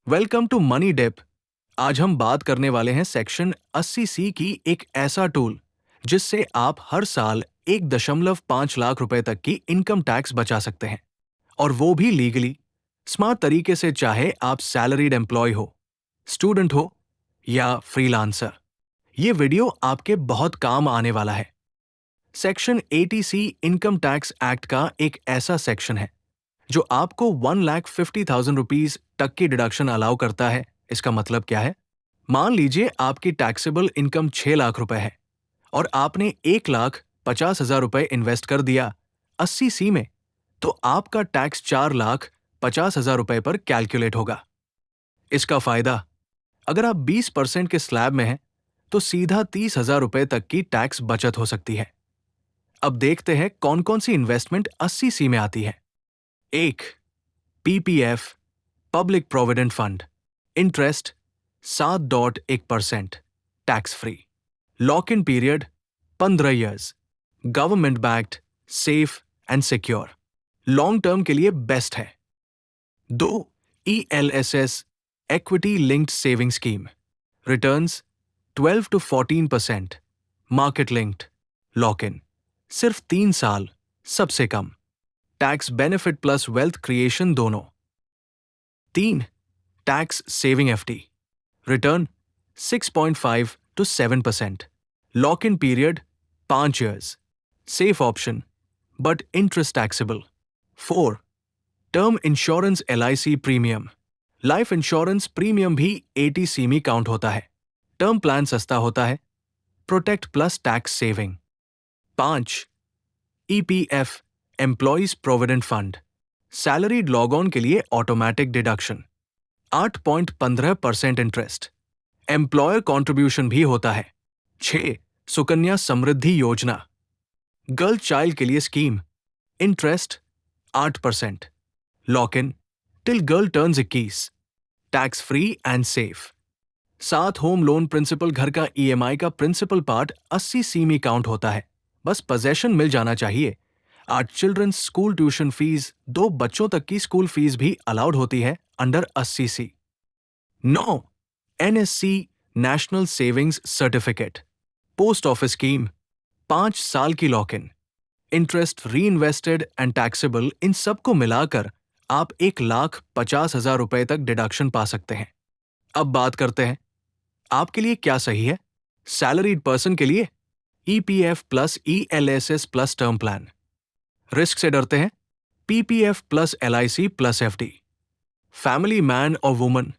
Welcome to money dip. आज हम बात करने वाले हैं सेक्शन 80C की एक ऐसा टूल जिससे आप हर साल 1.5 लाख रुपए तक की इनकम टैक्स बचा सकते हैं, और वो भी लीगली, स्मार्ट तरीके से, चाहे आप सैलरीड एम्प्लॉय हो, स्टूडेंट हो या फ्रीलांसर। ये वीडियो आपके बहुत काम आने वाला है। Section 80C income tax act का एक ऐसा सेक्शन है जो आपको 1,50,000 रुपीज तक की डिडक्शन अलाउ करता है। इसका मतलब क्या है? मान लीजिए आपकी टैक्सेबल इनकम 6 लाख रुपए है और आपने 1,50,000 रुपए इन्वेस्ट कर दिया 80C में, तो आपका टैक्स 4,50,000 रुपए पर कैलकुलेट होगा। इसका फायदा, अगर आप 20% के स्लैब में हैं तो सीधा 30,000 रुपए तक की टैक्स बचत हो सकती है। अब देखते हैं कौन कौन सी इन्वेस्टमेंट 80C में आती है। 1. PPF, public provident fund, interest 7.1%, tax free, lock in period 15 years, government backed, safe and secure, long term के लिए बेस्ट है। 2. ELSS, equity linked saving scheme, returns 12 to 14%, market linked, lock in, सिर्फ 3 साल, सबसे कम, tax benefit plus wealth creation दोनों। 3. Tax saving FD, return 6.5 to 7%, lock in period 5 years, safe option but interest taxable. 4. Term insurance LIC premium, life insurance premium भी 80C में count होता है। Term plan सस्ता होता है, protect plus tax saving. 5. EPF, employees provident fund, salaried log on के लिए automatic deduction, 8.15% interest, employer contribution भी होता है। 6. सुकन्या समृद्धि योजना, गर्ल चाइल्ड के लिए scheme, interest 8%, lock in till girl turns 21, tax free and safe. 7. Home loan principal, घर का EMI का प्रिंसिपल पार्ट 80C में काउंट होता है, बस पोजेशन मिल जाना चाहिए। 8. चिल्ड्रंस स्कूल ट्यूशन फीस, 2 बच्चों तक की स्कूल फीस भी अलाउड होती है under 80C। 9. NSC, national savings certificate, post office scheme, 5 साल की लॉक इन, इंटरेस्ट री इन्वेस्टेड एंड टैक्सेबल, इन सबको मिलाकर आप 1,50,000 रुपए तक डिडक्शन पा सकते हैं। अब बात करते हैं आपके लिए क्या सही है। सैलरीड पर्सन के लिए EPF plus ELSS plus term plan, risk से डरते हैं PPF plus LIC plus FD, family man और वुमन,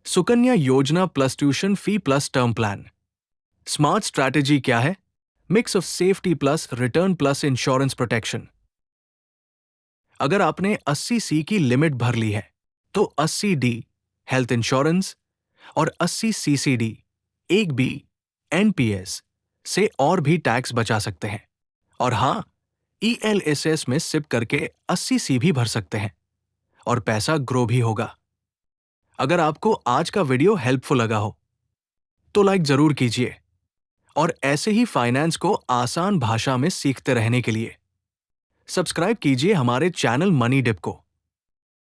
सुकन्या योजना plus tuition fee plus term plan. Smart strategy क्या है? Mix of safety plus return plus insurance protection. अगर आपने 80C की लिमिट भर ली है तो 80D हेल्थ इंश्योरेंस और 80 CCD 1B NPS से और भी टैक्स बचा सकते हैं। और हाँ, ELSS में सिप करके 80C भी भर सकते हैं और पैसा ग्रो भी होगा। अगर आपको आज का वीडियो हेल्पफुल लगा हो तो लाइक जरूर कीजिए, और ऐसे ही फाइनेंस को आसान भाषा में सीखते रहने के लिए सब्सक्राइब कीजिए हमारे चैनल मनी डिप को।